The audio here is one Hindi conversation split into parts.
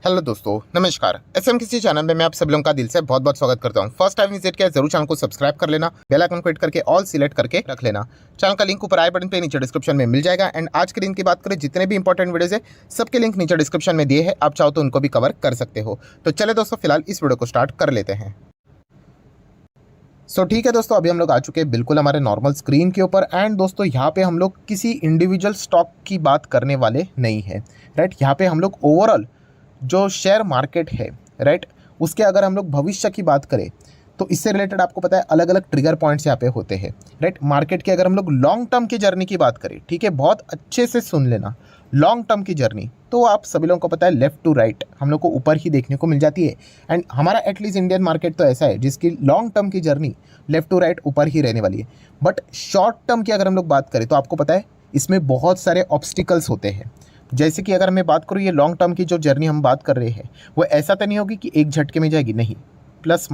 हेलो दोस्तों, नमस्कार। एसएम किसी चैनल में मैं आप सब लोगों का दिल से बहुत बहुत स्वागत करता हूं। फर्स्ट टाइम विजिट किया जरूर चैनल को सब्सक्राइब कर लेना, बेल आइकन को हिट करके ऑल सिलेक्ट करके रख लेना। चैनल का लिंक ऊपर आई बटन पे नीचे डिस्क्रिप्शन में मिल जाएगा। एंड आज के दिन की बात करें, जितने भी इंपॉर्टेंट वीडियोज है सबके लिंक नीचे डिस्क्रिप्शन में दिए हैं, आप चाहो तो उनको भी कवर कर सकते हो। तो चले दोस्तों, फिलहाल इस वीडियो को स्टार्ट कर लेते हैं। ठीक है दोस्तों, अभी हम लोग आ चुके हैं बिल्कुल हमारे नॉर्मल स्क्रीन के ऊपर। एंड दोस्तों यहाँ पे हम लोग किसी इंडिविजुअल स्टॉक की बात करने वाले नहीं है, राइट। यहाँ पे हम लोग ओवरऑल जो शेयर मार्केट है, राइट, उसके अगर हम लोग भविष्य की बात करें तो इससे रिलेटेड आपको पता है अलग अलग ट्रिगर पॉइंट्स यहाँ पे होते हैं, राइट। मार्केट की अगर हम लोग लॉन्ग टर्म की जर्नी की बात करें, ठीक है, बहुत अच्छे से सुन लेना, लॉन्ग टर्म की जर्नी तो आप सभी लोगों को पता है लेफ्ट टू राइट हम लोग को ऊपर ही देखने को मिल जाती है। एंड हमारा एटलीस्ट इंडियन मार्केट तो ऐसा है जिसकी लॉन्ग टर्म की जर्नी लेफ्ट टू राइट ऊपर ही रहने वाली है। बट शॉर्ट टर्म की अगर हम लोग बात करें तो आपको पता है इसमें बहुत सारे ऑब्स्टिकल्स होते हैं। जैसे कि अगर मैं बात करूँ, ये लॉन्ग टर्म की जो जर्नी हम बात कर रहे हैं वो ऐसा तो नहीं होगी कि एक झटके में जाएगी, नहीं, प्लस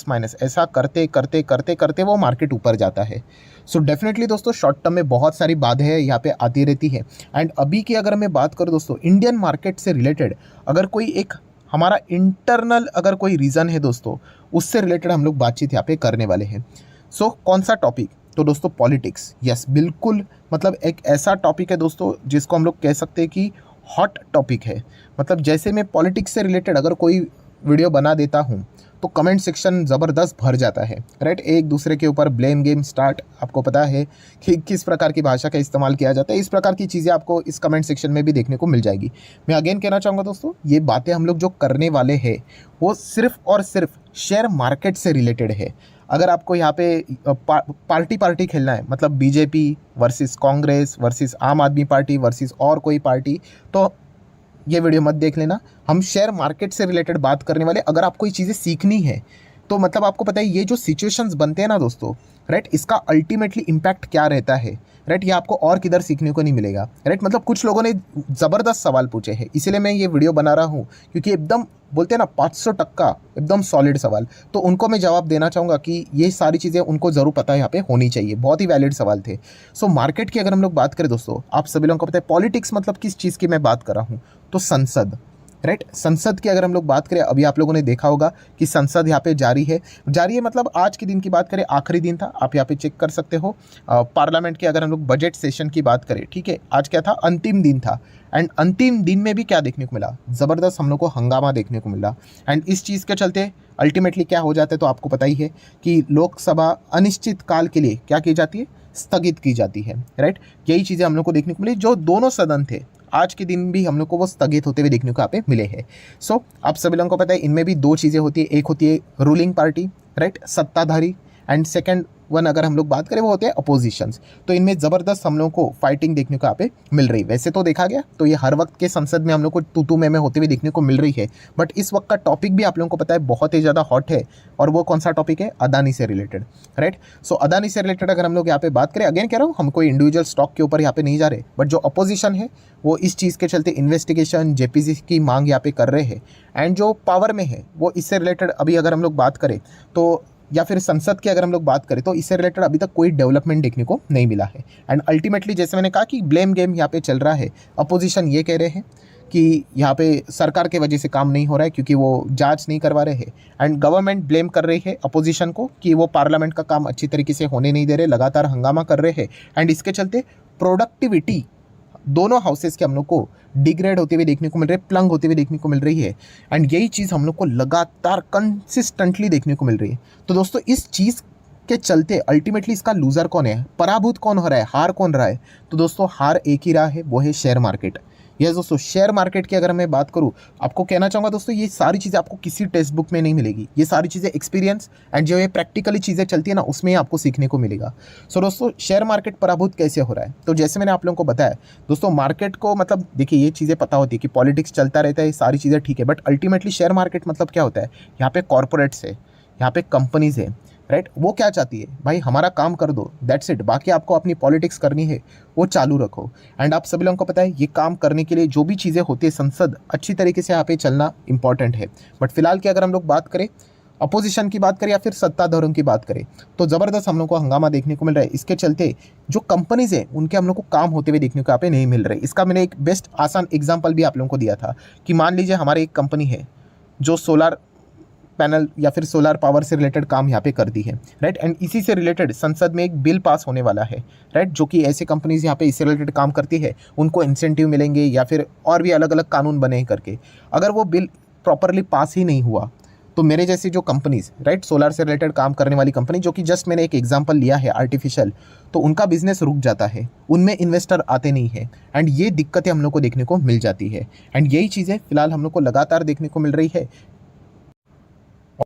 माइनस ऐसा करते करते करते करते वो मार्केट ऊपर जाता है। सो डेफिनेटली दोस्तों शॉर्ट टर्म में बहुत सारी बाधाएं यहाँ पे आती रहती है। एंड अभी की अगर मैं बात करूँ दोस्तों, इंडियन मार्केट से रिलेटेड अगर कोई एक हमारा इंटरनल अगर कोई रीज़न है दोस्तों, उससे रिलेटेड हम लोग बातचीत यहाँ पे करने वाले हैं। कौन सा टॉपिक? तो दोस्तों पॉलिटिक्स। यस, बिल्कुल, मतलब एक ऐसा टॉपिक है दोस्तों जिसको हम लोग कह सकते हैं कि हॉट टॉपिक है। मतलब जैसे मैं पॉलिटिक्स से रिलेटेड अगर कोई वीडियो बना देता हूँ तो कमेंट सेक्शन ज़बरदस्त भर जाता है, राइट। एक दूसरे के ऊपर ब्लेम गेम स्टार्ट, आपको पता है कि किस प्रकार की भाषा का इस्तेमाल किया जाता है। इस प्रकार की चीज़ें आपको इस कमेंट सेक्शन में भी देखने को मिल जाएगी। मैं अगेन कहना चाहूँगा दोस्तों, ये बातें हम लोग जो करने वाले हैं वो सिर्फ और सिर्फ शेयर मार्केट से रिलेटेड है। अगर आपको यहाँ पे पार्टी खेलना है, मतलब बीजेपी वर्सेस कांग्रेस वर्सेस आम आदमी पार्टी वर्सेस और कोई पार्टी, तो ये वीडियो मत देख लेना। हम शेयर मार्केट से रिलेटेड बात करने वाले। अगर आपको ये चीज़ें सीखनी है तो मतलब आपको पता है ये जो सिचुएशंस बनते हैं ना दोस्तों, राइट, इसका अल्टीमेटली इम्पैक्ट क्या रहता है, राइट, ये आपको और किधर सीखने को नहीं मिलेगा, राइट। मतलब कुछ लोगों ने ज़बरदस्त सवाल पूछे हैं, इसीलिए मैं ये वीडियो बना रहा हूँ, क्योंकि एकदम बोलते हैं ना 500% एकदम सॉलिड सवाल, तो उनको मैं जवाब देना चाहूँगा कि ये सारी चीज़ें उनको ज़रूर पता है यहाँ पे होनी चाहिए। बहुत ही वैलिड सवाल थे। मार्केट की अगर हम लोग बात करें दोस्तों, आप सभी लोगों को पता है पॉलिटिक्स मतलब किस चीज़ की मैं बात कर रहा हूँ, तो संसद, राइट। संसद की अगर हम लोग बात करें, अभी आप लोगों ने देखा होगा कि संसद यहाँ पे जारी है मतलब आज के दिन की बात करें आखिरी दिन था, आप यहाँ पे चेक कर सकते हो। पार्लियामेंट की अगर हम लोग बजट सेशन की बात करें, ठीक है, आज क्या था, अंतिम दिन था। एंड अंतिम दिन में भी क्या देखने को मिला, ज़बरदस्त हम लोग को हंगामा देखने को मिला। एंड इस चीज़ के चलते अल्टीमेटली क्या हो जाता है तो आपको पता ही है कि लोकसभा अनिश्चित काल के लिए क्या की जाती है, स्थगित की जाती है, राइट। यही चीज़ें हम लोग को देखने को मिली। जो दोनों सदन थे आज के दिन भी हम लोग को वो स्थगित होते हुए देखने को यहाँ पे मिले हैं। आप सभी लोगों को पता है इनमें भी दो चीज़ें होती है, एक होती है रूलिंग पार्टी, राइट, सत्ताधारी, एंड सेकंड वन अगर हम लोग बात करें वो होते हैं अपोजिशंस। तो इनमें ज़बरदस्त हम लोग को फाइटिंग देखने को यहाँ पे मिल रही है। वैसे तो देखा गया तो ये हर वक्त के संसद में हम लोग को तू में होते हुए देखने को मिल रही है, बट इस वक्त का टॉपिक भी आप लोगों को पता है बहुत ही ज़्यादा हॉट है। और वो कौन सा टॉपिक है, अदानी से रिलेटेड, राइट। अदानी से रिलेटेड अगर हम लोग यहाँ पे बात करें, अगेन कह रहा हूँ हम कोई इंडिविजुअल स्टॉक के ऊपर यहाँ पे नहीं जा रहे, बट जो अपोजिशन है वो इस चीज़ के चलते इन्वेस्टिगेशन जेपीसी की मांग यहाँ पे कर रहे हैं। एंड जो पावर में है वो इससे रिलेटेड अभी अगर हम लोग बात करें तो, या फिर संसद की अगर हम लोग बात करें तो इससे रिलेटेड अभी तक कोई डेवलपमेंट देखने को नहीं मिला है। एंड अल्टीमेटली जैसे मैंने कहा कि ब्लेम गेम यहाँ पे चल रहा है। अपोजिशन ये कह रहे हैं कि यहाँ पे सरकार के वजह से काम नहीं हो रहा है क्योंकि वो जांच नहीं करवा रहे हैं। एंड गवर्नमेंट ब्लेम कर रही है अपोजिशन को कि वो पार्लियामेंट का काम अच्छी तरीके से होने नहीं दे रहे, लगातार हंगामा कर रहे हैं। एंड इसके चलते प्रोडक्टिविटी दोनों हाउसेस के हम लोग को डिग्रेड होते हुए देखने को मिल रहे हैं, प्लंग होते हुए देखने को मिल रही है। एंड यही चीज़ हम लोग को लगातार कंसिस्टेंटली देखने को मिल रही है। तो दोस्तों इस चीज़ के चलते अल्टीमेटली इसका लूज़र कौन है, पराभूत कौन हो रहा है, हार कौन रहा है? तो दोस्तों हार एक ही रहा है, वो है शेयर मार्केट। यस दोस्तों, शेयर मार्केट की अगर मैं बात करूँ, आपको कहना चाहूँगा दोस्तों ये सारी चीज़ें आपको किसी टेक्स्ट बुक में नहीं मिलेगी। ये सारी चीज़ें एक्सपीरियंस एंड जो ये प्रैक्टिकली चीज़ें चलती है ना, उसमें ही आपको सीखने को मिलेगा। दोस्तों शेयर मार्केट पराभूत कैसे हो रहा है, तो जैसे मैंने आप लोगों को बताया दोस्तों, मार्केट को मतलब देखिए ये चीज़ें पता होती है कि पॉलिटिक्स चलता रहता है, ये सारी चीज़ें ठीक है, बट अल्टीमेटली शेयर मार्केट मतलब क्या होता है, यहाँ पे कॉर्पोरेट्स है, यहाँ पे कंपनीज है, राइट। वो क्या चाहती है, भाई हमारा काम कर दो, दैट्स इट, बाकी आपको अपनी पॉलिटिक्स करनी है वो चालू रखो। एंड आप सभी लोगों को पता है ये काम करने के लिए जो भी चीज़ें होती है, संसद अच्छी तरीके से यहाँ पे चलना इंपॉर्टेंट है। बट फिलहाल की अगर हम लोग बात करें अपोजिशन की बात करें या फिर सत्ताधारियों की बात करें, तो ज़बरदस्त हम लोग को हंगामा देखने को मिल रहा है। इसके चलते जो कंपनीज हैं उनके हम लोग को काम होते हुए देखने को यहाँ पे नहीं मिल रहे। इसका मैंने एक बेस्ट आसान एग्जाम्पल भी आप लोगों को दिया था कि मान लीजिए हमारी एक कंपनी है जो सोलर पैनल या फिर सोलर पावर से रिलेटेड काम यहाँ पे कर दी है, राइट। एंड इसी से रिलेटेड संसद में एक बिल पास होने वाला है, राइट, जो कि ऐसे कंपनीज यहाँ पे इससे रिलेटेड काम करती है उनको इंसेंटिव मिलेंगे या फिर और भी अलग अलग कानून बने करके। अगर वो बिल प्रॉपरली पास ही नहीं हुआ तो मेरे जैसी जो कंपनीज, राइट, सोलर से रिलेटेड काम करने वाली कंपनी, जो कि जस्ट मैंने एक एग्जांपल लिया है आर्टिफिशियल, तो उनका बिजनेस रुक जाता है, उनमें इन्वेस्टर आते नहीं है एंड ये दिक्कतें हम लोग को देखने को मिल जाती है। एंड यही चीज़ें फिलहाल हम लोग को लगातार देखने को मिल रही है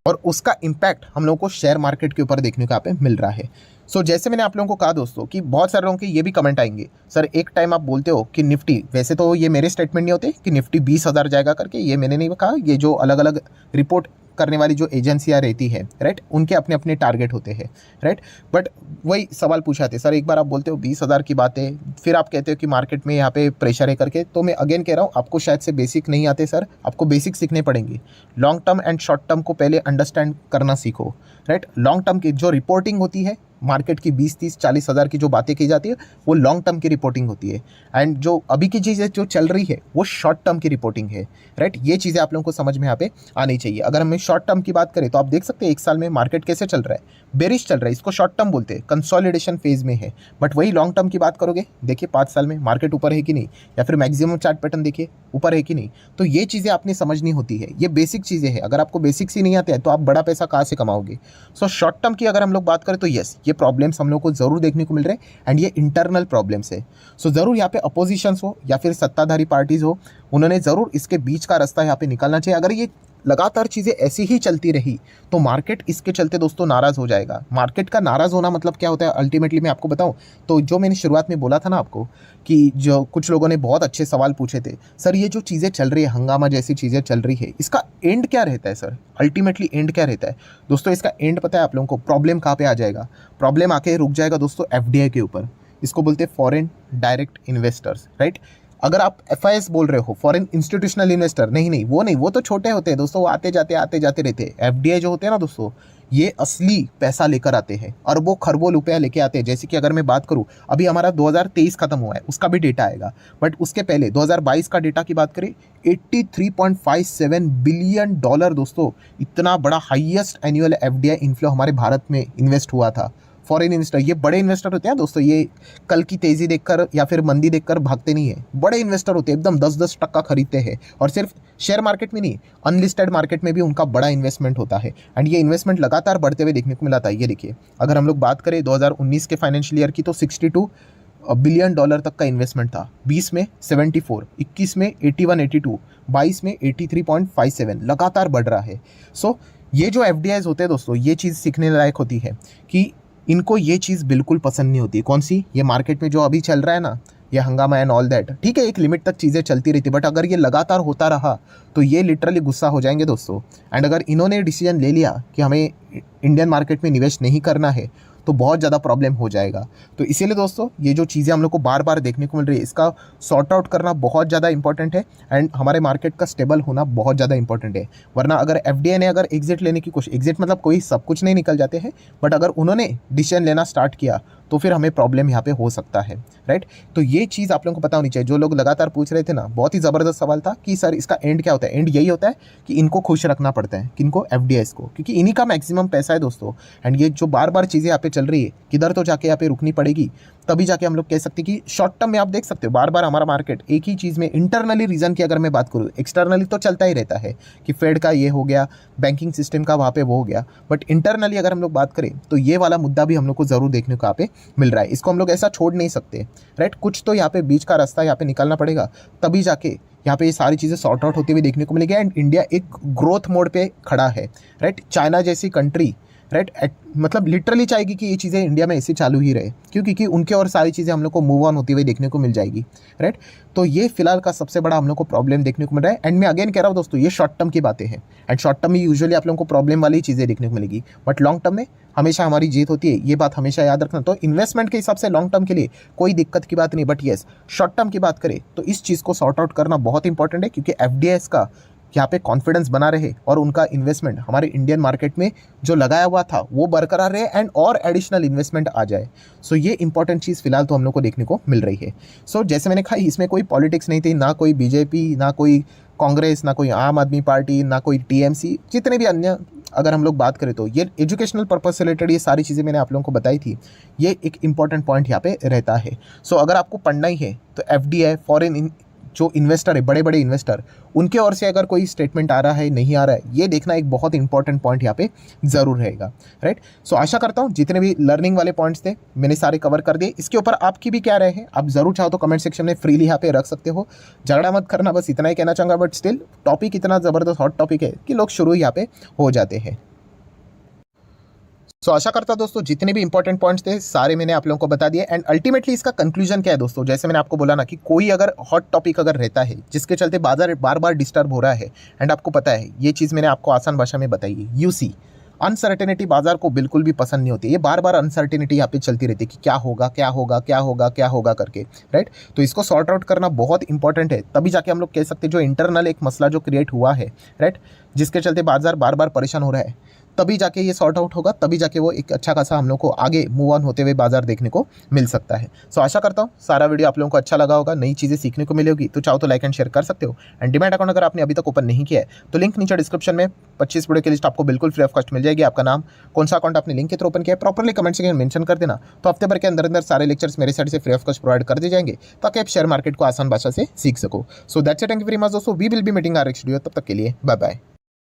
और उसका इम्पैक्ट हम लोगों को शेयर मार्केट के ऊपर देखने को यहाँ पे मिल रहा है। सो जैसे मैंने आप लोगों को कहा दोस्तों कि बहुत सारे लोगों के ये भी कमेंट आएंगे, सर एक टाइम आप बोलते हो कि निफ्टी, वैसे तो ये मेरे स्टेटमेंट नहीं होते कि निफ्टी 20,000 जाएगा करके, ये मैंने नहीं कहा, ये जो अलग अलग रिपोर्ट करने वाली जो एजेंसियाँ रहती है, राइट, उनके अपने अपने टारगेट होते हैं, राइट। बट वही सवाल पूछा थे, सर एक बार आप बोलते हो 20,000 की बात है, फिर आप कहते हो कि मार्केट में यहाँ पे प्रेशर है करके। तो मैं अगेन कह रहा हूँ, आपको शायद से बेसिक नहीं आते सर, आपको बेसिक सीखने पड़ेंगे। Long term and short term को पहले अंडरस्टैंड करना सीखो, राइट। लॉन्ग टर्म की जो रिपोर्टिंग होती है मार्केट की 20, 30, 40,000 की जो बातें की जाती है वो लॉन्ग टर्म की रिपोर्टिंग होती है एंड जो अभी की चीज़ें जो चल रही है वो शॉर्ट टर्म की रिपोर्टिंग है, राइट। ये चीज़ें आप लोगों को समझ में यहाँ पे आनी चाहिए। अगर हमें शॉर्ट टर्म की बात करें तो आप देख सकते हैं एक साल में मार्केट कैसे चल रहा है, बेरिश चल रहा है, इसको शॉर्ट टर्म बोलते हैं, कंसोलिडेशन फेज में है। बट वही लॉन्ग टर्म की बात करोगे, देखिए 5 साल में मार्केट ऊपर है कि नहीं, या फिर मैक्सिमम चार्ट पैटर्न देखिए ऊपर है कि नहीं। तो ये चीज़ें आपने समझनी होती है, ये बेसिक चीज़ें हैं। अगर आपको बेसिक्स ही नहीं आते हैं तो आप बड़ा पैसा कहाँ से कमाओगे। सो शॉर्ट टर्म की अगर हम लोग बात करें तो यस, ये प्रॉब्लम्स हम लोग को ज़रूर देखने को मिल रहे हैं एंड ये इंटरनल प्रॉब्लम्स है। सो ज़रूर यहाँ पे अपोजिशंस हो या फिर सत्ताधारी पार्टीज हो, उन्होंने ज़रूर इसके बीच का रास्ता यहाँ पे निकालना चाहिए। अगर ये लगातार चीज़ें ऐसी ही चलती रही तो मार्केट इसके चलते दोस्तों नाराज़ हो जाएगा। मार्केट का नाराज़ होना मतलब क्या होता है अल्टीमेटली मैं आपको बताऊं तो जो मैंने शुरुआत में बोला था ना आपको कि जो कुछ लोगों ने बहुत अच्छे सवाल पूछे थे, सर ये जो चीज़ें चल रही है, हंगामा जैसी चीज़ें चल रही है, इसका एंड क्या रहता है सर, अल्टीमेटली एंड क्या रहता है दोस्तों। इसका एंड पता है आप लोगों को, प्रॉब्लम कहाँ पे आ जाएगा, प्रॉब्लम आके रुक जाएगा दोस्तों एफडीआई के ऊपर। इसको बोलते हैं फॉरेन डायरेक्ट इन्वेस्टर्स, राइट। अगर आप FIS बोल रहे हो, फॉरेन इंस्टीट्यूशनल इन्वेस्टर, नहीं, वो तो छोटे होते हैं दोस्तों, वो आते जाते रहते हैं। FDI जो होते हैं ना दोस्तों, ये असली पैसा लेकर आते हैं, अरबों खरबों रुपया लेके आते हैं। जैसे कि अगर मैं बात करूं, अभी हमारा 2023 खत्म हुआ है, उसका भी डेटा आएगा, बट उसके पहले 2022 का डेटा की बात करें, $83.57 बिलियन दोस्तों, इतना बड़ा हाईएस्ट एनुअल FDI इन्फ्लो हमारे भारत में इन्वेस्ट हुआ था। फॉरेन इन्वेस्टर, ये बड़े इन्वेस्टर होते हैं दोस्तों, ये कल की तेज़ी देखकर या फिर मंदी देखकर भागते नहीं है, बड़े इन्वेस्टर होते हैं, एकदम 10-10% खरीदते हैं। और सिर्फ शेयर मार्केट में नहीं, अनलिस्टेड मार्केट में भी उनका बड़ा इन्वेस्टमेंट होता है एंड ये इन्वेस्टमेंट लगातार बढ़ते हुए देखने को मिला था। ये देखिए, अगर हम लोग बात करें 2019 के फाइनेंशियल ईयर की तो $62 बिलियन तक का इन्वेस्टमेंट था। 20 में 74, 21 में 81-82, 22 में 83.57, लगातार बढ़ रहा है। सो ये जो FDIs होते हैं दोस्तों, ये चीज़ सीखने लायक होती है कि इनको ये चीज़ बिल्कुल पसंद नहीं होती। कौन सी, ये मार्केट में जो अभी चल रहा है ना, ये हंगामा एंड ऑल दैट, ठीक है, एक लिमिट तक चीज़ें चलती रहती, बट अगर ये लगातार होता रहा तो ये लिटरली गुस्सा हो जाएंगे दोस्तों। एंड अगर इन्होंने डिसीजन ले लिया कि हमें इंडियन मार्केट में निवेश नहीं करना है तो बहुत ज़्यादा प्रॉब्लम हो जाएगा। तो इसीलिए दोस्तों ये जो चीज़ें हम लोग को बार बार देखने को मिल रही है, इसका सॉर्ट आउट करना बहुत ज़्यादा इंपॉर्टेंट है एंड हमारे मार्केट का स्टेबल होना बहुत ज़्यादा इंपॉर्टेंट है। वरना अगर FDI ने अगर एग्जिट लेने की कोशिश, एग्जिट मतलब कोई सब कुछ नहीं निकल जाते हैं, बट अगर उन्होंने डिसीजन लेना स्टार्ट किया तो फिर हमें प्रॉब्लम यहाँ पे हो सकता है, राइट। तो ये चीज़ आप लोगों को पता होनी चाहिए। जो लोग लगातार पूछ रहे थे ना, बहुत ही ज़बरदस्त सवाल था कि सर इसका एंड क्या होता है। एंड यही होता है कि इनको खुश रखना पड़ता है, किनको, FDIs को, क्योंकि इन्हीं का मैक्सिमम पैसा है दोस्तों। एंड ये जो बार बार चीज़ें यहाँ पे चल रही है, किधर तो जाके यहाँ पे रुकनी पड़ेगी, तभी जाके हम लोग कह सकते हैं कि शॉर्ट टर्म में आप देख सकते हो बार बार हमारा मार्केट एक ही चीज़ में, इंटरनली रीज़न की अगर मैं बात करूँ, एक्सटर्नली तो चलता ही रहता है कि फेड का ये हो गया, बैंकिंग सिस्टम का वहाँ पे वो हो गया, बट इंटरनली अगर हम लोग बात करें तो ये वाला मुद्दा भी हम लोग को ज़रूर देखने को यहाँ पे मिल रहा है। इसको हम लोग ऐसा छोड़ नहीं सकते, राइट। कुछ तो यहाँ पे बीच का रास्ता यहाँ पे निकालना पड़ेगा, तभी जाके यहाँ पे ये सारी चीज़ें सॉर्ट आउट होती हुई देखने को मिलेगी एंड इंडिया एक ग्रोथ मोड पे खड़ा है, राइट। चाइना जैसी कंट्री, राइट, मतलब लिटरली चाहेगी कि ये चीज़ें इंडिया में ऐसे चालू ही रहे, क्योंकि उनके और सारी चीज़ें हम लोग को मूव ऑन होती हुई देखने को मिल जाएगी, राइट। तो ये फिलहाल का सबसे बड़ा हम लोग को प्रॉब्लम देखने को मिल रहा है। एंड मैं अगेन कह रहा हूँ दोस्तों, ये शॉर्ट टर्म की बातें हैं एंड शॉर्ट टर्म में यूजुअली आप लोगों को प्रॉब्लम वाली चीज़ें देखने को मिलेगी, बट लॉन्ग टर्म में हमेशा हमारी जीत होती है, ये बात हमेशा याद रखना। तो इन्वेस्टमेंट के हिसाब से लॉन्ग टर्म के लिए कोई दिक्कत की बात नहीं, बट येस शॉर्ट टर्म की बात करें तो इस चीज़ को सॉर्ट आउट करना बहुत इंपॉर्टेंट है, क्योंकि FDIs का यहाँ पे कॉन्फिडेंस बना रहे और उनका इन्वेस्टमेंट हमारे इंडियन मार्केट में जो लगाया हुआ था वो बरकरार रहे एंड और एडिशनल इन्वेस्टमेंट आ जाए। सो ये इंपॉर्टेंट चीज़ फिलहाल तो हम लोग को देखने को मिल रही है। सो जैसे मैंने कहा, इसमें कोई पॉलिटिक्स नहीं थी, ना कोई बीजेपी, ना कोई कांग्रेस, ना कोई आम आदमी पार्टी, ना कोई टीएमसी, जितने भी अन्य अगर हम लोग बात करें तो ये एजुकेशनल पर्पस से रिलेटेड ये सारी चीज़ें मैंने आप लोगों को बताई थी। ये एक इंपॉर्टेंट पॉइंट यहाँ पे रहता है। सो अगर आपको पढ़ना ही है तो एफडीआई फॉरेन जो इन्वेस्टर है, बड़े बड़े इन्वेस्टर, उनके ओर से अगर कोई स्टेटमेंट आ रहा है नहीं आ रहा है, ये देखना एक बहुत इंपॉर्टेंट पॉइंट यहाँ पे ज़रूर रहेगा, राइट। सो आशा करता हूँ जितने भी लर्निंग वाले पॉइंट्स थे मैंने सारे कवर कर दिए। इसके ऊपर आपकी भी क्या राय है, आप ज़रूर चाहो तो कमेंट सेक्शन में फ्रीली यहाँ पे रख सकते हो। झगड़ा मत करना, बस इतना ही कहना चाहूँगा। बट स्टिल टॉपिक इतना ज़बरदस्त हॉट टॉपिक है कि लोग शुरू यहाँ पे हो जाते हैं। सो आशा करता दोस्तों जितने भी इंपॉर्टेंट पॉइंट्स थे सारे मैंने आप लोगों को बता दिए। एंड अल्टीमेटली इसका कंक्लूजन क्या है दोस्तों, जैसे मैंने आपको बोला ना कि कोई अगर हॉट टॉपिक अगर रहता है जिसके चलते बाजार बार बार डिस्टर्ब हो रहा है, एंड आपको पता है ये चीज़ मैंने आपको आसान भाषा में बताई है, यूसी अनसर्टेनिटी बाजार को बिल्कुल भी पसंद नहीं होती। ये बार बार अनसर्टेनिटी यहाँ पे चलती रहती है कि क्या होगा क्या होगा क्या होगा क्या होगा करके, राइट। तो इसको सॉर्ट आउट करना बहुत इंपॉर्टेंट है, तभी जाके हम लोग कह सकते हैं जो इंटरनल एक मसला जो क्रिएट हुआ है, राइट, जिसके चलते बाजार बार बार परेशान हो रहा है, तभी जाके ये सॉर्ट आउट होगा, तभी जाके वो एक अच्छा खासा हम लोग को आगे मूव ऑन होते हुए बाजार देखने को मिल सकता है। सो आशा करता हूँ सारा वीडियो आप लोगों को अच्छा लगा होगा, नई चीज़ें सीखने को मिलेगी। तो चाहो तो लाइक एंड शेयर कर सकते हो। एंड डीमैट अकाउंट अगर आपने अभी तक ओपन नहीं किया है तो लिंक नीचे डिस्क्रिप्शन में 25 वीडियो की लिस्ट आपको बिल्कुल फ्री ऑफ कॉस्ट मिल जाएगी। आपका नाम, कौन सा अकाउंट आपने लिंक के थ्रू ओपन किया है, प्रॉपर्ली कमेंट सेक्शन में मेंशन कर देना, तो हफ्ते भर के अंदर अंदर सारे लेक्चर्स मेरे साइड से फ्री ऑफ कॉस्ट प्रोवाइड कर दिए जाएंगे ताकि आप शेयर मार्केट को आसान भाषा से सीख सको। So that's it, thank you very much दोस्तों, we will be meeting our next video. तब तक के लिए बाय बाय।